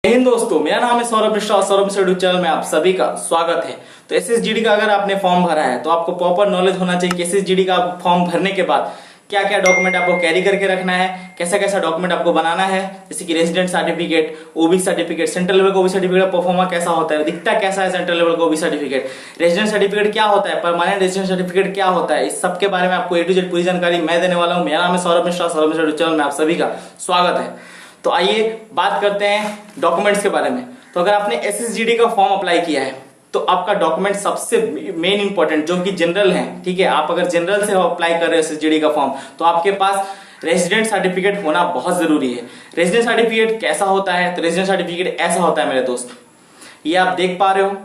हिंद दोस्तों, मेरा नाम है सौरभ मिश्रा और सौरभ मिश्रा यूट्यूब चैनल में आप सभी का स्वागत है। तो एसएसजीडी का अगर आपने फॉर्म भरा है तो आपको प्रॉपर नॉलेज होना चाहिए कि एसएसजीडी का फॉर्म भरने के बाद क्या क्या डॉक्यूमेंट आपको कैरी करके रखना है, कैसा कैसा डॉक्यूमेंट आपको बनाना है, जैसे कि resident certificate, OBC certificate, central level का ओबीसी सर्टिफिकेट परफॉर्मा कैसा होता है, दिखता कैसा है सेंट्रल लेवल का ओबीसी सर्टिफिकेट, रेजिडेंट सर्टिफिकेट क्या होता है, परमानेंट रेजिडेंट सर्टिफिकेट क्या होता है, इस सब के बारे में आपको ए टू जेड पूरी जानकारी मैं देने वाला हूँ। मेरा नाम है सौरभ मिश्रा, सौरभ मिश्रा यूट्यूब चैनल में आप सभी का स्वागत है। तो आइए बात करते हैं डॉक्यूमेंट्स के बारे में। तो अगर आपने एसएसजीडी का फॉर्म अप्लाई किया है तो आपका डॉक्यूमेंट सबसे मेन इंपॉर्टेंट जो कि जनरल है, ठीक है, आप अगर जनरल से अप्लाई कर रहे हो एसएसजीडी का फॉर्म तो आपके पास रेजिडेंट सर्टिफिकेट होना बहुत जरूरी है। रेजिडेंट सर्टिफिकेट कैसा होता है? तो रेजिडेंट सर्टिफिकेट ऐसा होता है मेरे दोस्त, ये आप देख पा रहे हो,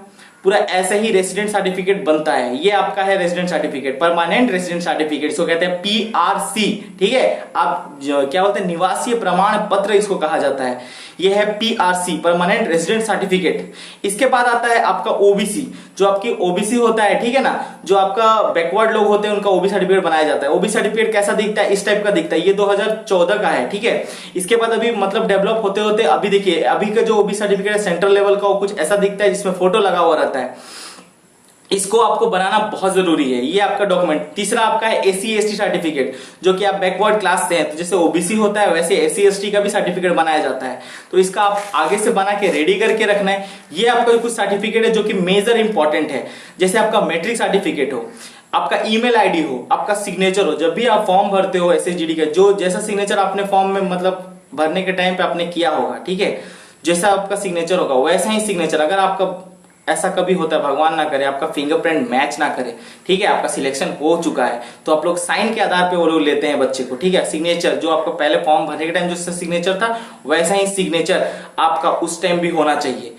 पूरा ऐसे ही रेजिडेंट सर्टिफिकेट बनता है। ये आपका है resident certificate, permanent resident certificate, इसको कहते हैं पीआरसी, ठीक है। आप क्या बोलते हैं, निवासीय प्रमाण पत्र इसको कहा जाता है। ये है पीआरसी, परमानेंट रेजिडेंट सर्टिफिकेट। इसके बाद आता है आपका ओबीसी, जो आपकी ओबीसी होता है, ठीक है ना, जो आपका बैकवर्ड लोग होते हैं उनका ओबीसी सर्टिफिकेट बनाया जाता है। ओबीसी सर्टिफिकेट कैसा दिखता है? इस टाइप का दिखता है। ये 2014 का है, ठीक है। इसके बाद अभी मतलब डेवलप होते होते अभी देखिए, अभी का जो ओबीसी सर्टिफिकेट है सेंट्रल लेवल का, वो कुछ ऐसा दिखता है जिसमें फोटो लगा हुआ रहता है। इसको आपको बनाना बहुत जरूरी है। ये आपका डॉक्यूमेंट। तीसरा आपका है एससी एसटी सर्टिफिकेट, जो कि आप बैकवर्ड क्लास से हैं, तो जैसे ओबीसी होता है वैसे एससी एसटी का भी सर्टिफिकेट बनाया जाता है। तो इसका आप आगे से बना के रेडी करके रखना है। ये आपका कुछ सर्टिफिकेट है जो कि मेजर इंपॉर्टेंट है, जैसे आपका मैट्रिक सर्टिफिकेट हो, आपका ईमेल आईडी हो, आपका सिग्नेचर हो। जब भी आप फॉर्म भरते हो एसएसजीडी का, जो जैसा सिग्नेचर आपने फॉर्म में मतलब भरने के टाइम पे आपने किया होगा, ठीक है, जैसा आपका सिग्नेचर होगा वैसा ही सिग्नेचर। अगर आपका ऐसा कभी होता है, भगवान ना करे, आपका फिंगरप्रिंट मैच ना करे, ठीक है, आपका सिलेक्शन हो चुका है, तो आप लोग साइन के आधार पे वो लोग लेते हैं बच्चे को, ठीक है। सिग्नेचर जो आपका पहले फॉर्म भरने के टाइम जो सिग्नेचर था वैसा ही सिग्नेचर आपका उस टाइम भी होना चाहिए।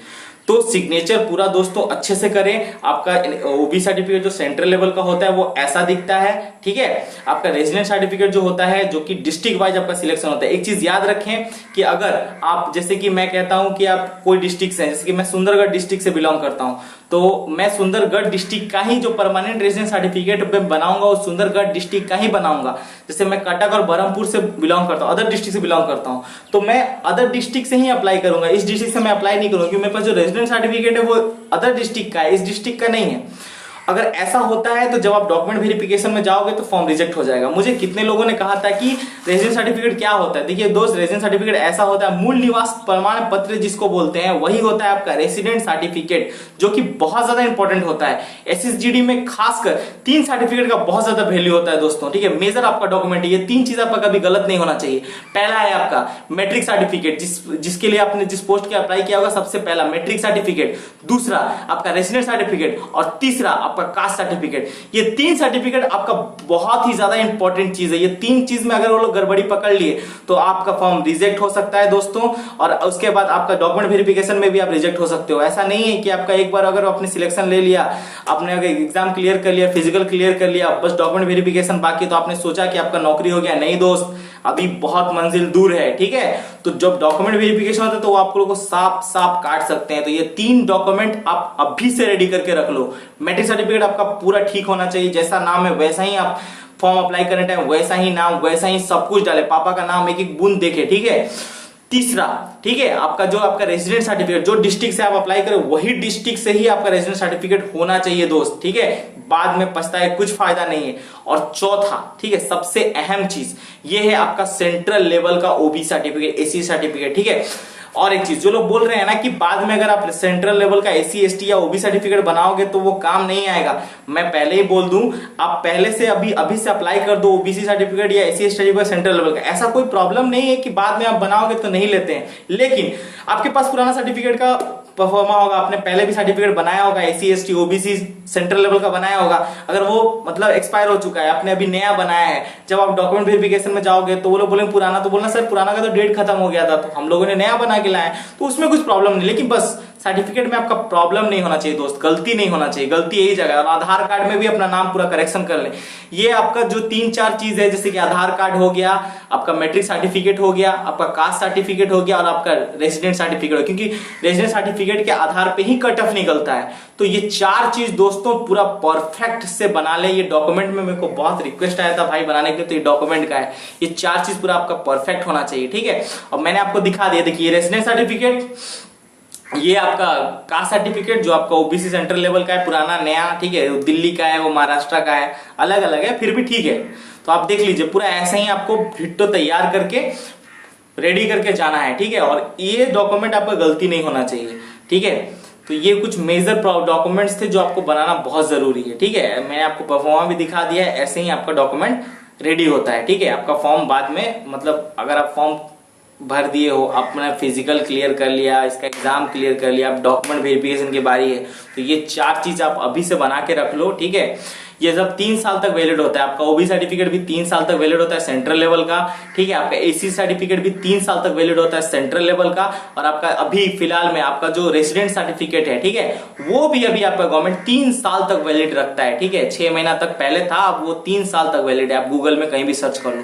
तो सिग्नेचर पूरा दोस्तों अच्छे से करें। आपका ओबीसी सर्टिफिकेट जो सेंट्रल लेवल का होता है वो ऐसा दिखता है, ठीक है। आपका रेजिडेंट सर्टिफिकेट जो होता है, जो कि डिस्ट्रिक्ट वाइज आपका सिलेक्शन होता है। एक चीज याद रखें कि अगर आप, जैसे कि मैं कहता हूं कि आप कोई डिस्ट्रिक्ट से, जैसे कि मैं सुंदरगढ़ डिस्ट्रिक्ट से बिलोंग करता हूं, तो मैं सुंदरगढ़ डिस्ट्रिक्ट का ही जो परमानेंट रेजिडेंट सर्टिफिकेट में बनाऊंगा वो सुंदरगढ़ डिस्ट्रिक्ट का ही बनाऊंगा। जैसे मैं कटक और बरहमपुर से बिलोंग करता हूं, अदर डिस्ट्रिक्ट से बिलोंग करता हूं, तो मैं अदर डिस्ट्रिक्ट से ही अप्लाई करूंगा। इस डिस्ट्रिक्ट से मैं अप्लाई नहीं करूंगा, क्योंकि मेरे पास जो रेजिडेंट सर्टिफिकेट है वो अदर डिस्ट्रिक्ट का है, इस डिस्ट्रिक्ट का नहीं है। अगर ऐसा होता है तो जब आप डॉक्यूमेंट वेरिफिकेशन में जाओगे तो फॉर्म रिजेक्ट हो जाएगा। मुझे कितने लोगों ने कहा था कि रेजिडेंट सर्टिफिकेट क्या होता है। देखिए दोस्त, रेजिडेंट सर्टिफिकेट ऐसा होता है, मूल निवास प्रमाण पत्र जिसको बोलते हैं, वही होता है आपका रेजिडेंट सर्टिफिकेट, जो कि बहुत ज्यादा इंपॉर्टेंट होता है। एसएसजीडी में खासकर 3 सर्टिफिकेट का बहुत ज्यादा वैल्यू होता है दोस्तों, ठीक है। मेजर आपका डॉक्यूमेंट है, ये 3 चीज आपका कभी गलत नहीं होना चाहिए। पहला है आपका मैट्रिक सर्टिफिकेट, जिसके लिए आपने जिस पोस्ट के अप्लाई किया होगा, सबसे पहला मैट्रिक सर्टिफिकेट, दूसरा आपका रेजिडेंट सर्टिफिकेट और तीसरा आपका कास्ट सर्टिफिकेट। ये 3 सर्टिफिकेट आपका बहुत ही ज्यादा इंपॉर्टेंट चीज है। ये 3 चीज में अगर वो लोग गड़बड़ी पकड़ लिए तो आपका फॉर्म रिजेक्ट हो सकता है दोस्तों, और उसके बाद आपका डॉक्यूमेंट वेरिफिकेशन में भी आप रिजेक्ट हो सकते हो। ऐसा नहीं है कि आपका एक बार अगर आपने सिलेक्शन ले लिया, आपने अगर एग्जाम क्लियर कर लिया, फिजिकल क्लियर कर लिया, बस डॉक्यूमेंट वेरिफिकेशन बाकी, तो आपने सोचा कि आपका नौकरी हो गया। नहीं दोस्त, अभी बहुत मंजिल दूर है, ठीक है। तो जब डॉक्यूमेंट वेरिफिकेशन होता है तो वो आप लोगों को साफ साफ काट सकते हैं। तो ये 3 डॉक्यूमेंट आप अभी से रेडी करके रख लो। मैट्रिक सर्टिफिकेट आपका पूरा ठीक होना चाहिए, जैसा नाम है वैसा ही आप फॉर्म अप्लाई करने टाइम वैसा ही नाम, वैसा ही सब कुछ डाले, पापा का नाम एक एक बूंद देखे, ठीक है। तीसरा, ठीक है, आपका जो आपका रेजिडेंट सर्टिफिकेट, जो डिस्ट्रिक्ट से आप अप्लाई करें वही डिस्ट्रिक्ट से ही आपका रेजिडेंट सर्टिफिकेट होना चाहिए दोस्त, ठीक है। बाद में पछताए कुछ फायदा नहीं है। और चौथा, ठीक है, सबसे अहम चीज ये है आपका सेंट्रल लेवल का ओबीसी सर्टिफिकेट, एससी सर्टिफिकेट, ठीक है। और एक चीज, जो लोग बोल रहे हैं ना कि बाद में अगर आप सेंट्रल लेवल का एससी एसटी या ओबीसी सर्टिफिकेट बनाओगे तो वो काम नहीं आएगा, मैं पहले ही बोल दूं, आप पहले से अभी से अप्लाई कर दो ओबीसी सर्टिफिकेट या SC ST certificate central level का। ऐसा कोई प्रॉब्लम नहीं है कि बाद में आप बनाओगे तो नहीं लेते हैं, लेकिन आपके पास पुराना सर्टिफिकेट का परफॉर्मा होगा, आपने पहले भी सर्टिफिकेट बनाया होगा, SC ST OBC central level का बनाया होगा, अगर वो मतलब एक्सपायर हो चुका है, आपने अभी नया बनाया है, जब आप डॉक्यूमेंट वेरिफिकेशन में जाओगे तो वो लोग बोलेंगे पुराना, तो बोलना सर पुराना का तो डेट खत्म हो गया था, तो हम लोगों ने नया बना के लाया, तो उसमें कुछ प्रॉब्लम नहीं। लेकिन बस सर्टिफिकेट में आपका प्रॉब्लम नहीं होना चाहिए दोस्त, गलती नहीं होना चाहिए, गलती यही जगह है। और आधार कार्ड में भी अपना नाम पूरा करेक्शन कर लें। ये आपका जो 3-4 चीज है, जैसे कि आधार कार्ड हो गया, आपका मैट्रिक सर्टिफिकेट हो गया, आपका कास्ट सर्टिफिकेट हो गया और आपका रेजिडेंट सर्टिफिकेट हो, क्योंकि रेजिडेंट सर्टिफिकेट के आधार पे ही कट ऑफ निकलता है। तो ये 4 चीज दोस्तों पूरा परफेक्ट से बना ले। ये डॉक्यूमेंट में मेरे को बहुत रिक्वेस्ट आया था भाई बनाने के लिए, तो ये डॉक्यूमेंट का है। ये 4 चीज पूरा आपका परफेक्ट होना चाहिए, ठीक है। और मैंने आपको दिखा दिया, देखिए रेजिडेंट सर्टिफिकेट, ये आपका कास्ट सर्टिफिकेट जो आपका ओबीसी सेंट्रल लेवल का है, पुराना नया, ठीक है, दिल्ली का है, वो महाराष्ट्र का है, अलग अलग है, फिर भी ठीक है। तो आप देख लीजिए, पूरा ऐसे ही आपको डिट्टो तैयार करके रेडी करके जाना है, ठीक है। और ये डॉक्यूमेंट आपका गलती नहीं होना चाहिए, ठीक है। तो ये कुछ मेजर डॉक्यूमेंट्स थे जो आपको बनाना बहुत जरूरी है, ठीक है। मैंने आपको परफॉर्मा भी दिखा दिया है, ऐसे ही आपका डॉक्यूमेंट रेडी होता है, ठीक है। आपका फॉर्म बाद में, मतलब अगर आप फॉर्म भर दिए हो, अपना फिजिकल क्लियर कर लिया, इसका एग्जाम क्लियर कर लिया, अब डॉक्यूमेंट वेरिफिकेशन की बारी है, तो ये 4 चीज आप अभी से बना के रख लो, ठीक है। ये सब 3 साल तक वैलिड होता है। आपका ओबी सर्टिफिकेट भी 3 साल तक वैलिड होता है सेंट्रल लेवल का, ठीक है। आपका एसी सर्टिफिकेट भी 3 साल तक वैलिड होता है सेंट्रल लेवल का। और आपका अभी फिलहाल में आपका जो रेसिडेंट सर्टिफिकेट है, ठीक है, वो भी अभी आपका गवर्नमेंट 3 साल तक वैलिड रखता है, ठीक है। 6 महीना तक पहले था, अब वो 3 साल तक वैलिड है। आप गूगल में कहीं भी सर्च कर लो,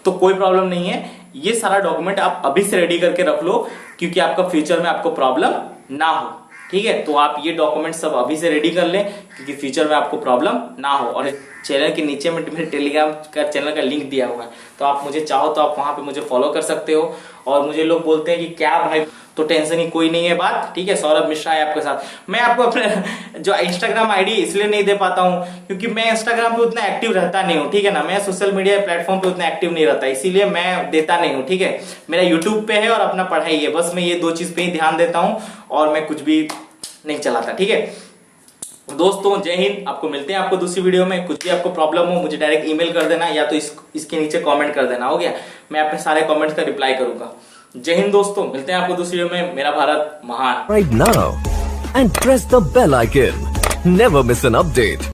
तो कोई प्रॉब्लम नहीं है। ये सारा डॉक्यूमेंट आप अभी से रेडी करके रख लो, क्योंकि आपका फ्यूचर में आपको प्रॉब्लम ना हो, ठीक है। तो आप ये डॉक्यूमेंट सब अभी से रेडी कर लें, क्योंकि फ्यूचर में आपको प्रॉब्लम ना हो। और चैनल के नीचे में मेरे टेलीग्राम का चैनल का लिंक दिया हुआ है, तो आप मुझे चाहो तो आप वहां पे मुझे फॉलो कर सकते हो। और मुझे लोग बोलते हैं कि क्या भाई, तो टेंशन ही कोई नहीं है बात, ठीक है। सौरभ मिश्रा है आपके साथ। मैं आपको अपने जो इंस्टाग्राम आईडी इसलिए नहीं दे पाता हूं, क्योंकि मैं इंस्टाग्राम पे उतना एक्टिव रहता नहीं हूं, ठीक है ना। मैं सोशल मीडिया प्लेटफॉर्म पे उतना एक्टिव नहीं रहता, इसीलिए मैं देता नहीं हूं, ठीक है। मेरा यूट्यूब पे है और अपना पढ़ाई है, बस मैं ये 2 चीज पे ही ध्यान देता हूं, और मैं कुछ भी नहीं चलाता, ठीक है। दोस्तों जय हिंद। आपको मिलते हैं आपको दूसरी वीडियो में। कुछ भी आपको प्रॉब्लम हो मुझे डायरेक्ट ईमेल कर देना, या तो इसके नीचे कमेंट कर देना, हो गया। मैं अपने सारे कमेंट्स का रिप्लाई करूंगा। जय हिंद दोस्तों, मिलते हैं आपको दूसरी वीडियो में। मेरा भारत महान। Right now and press the bell icon. Never miss an update.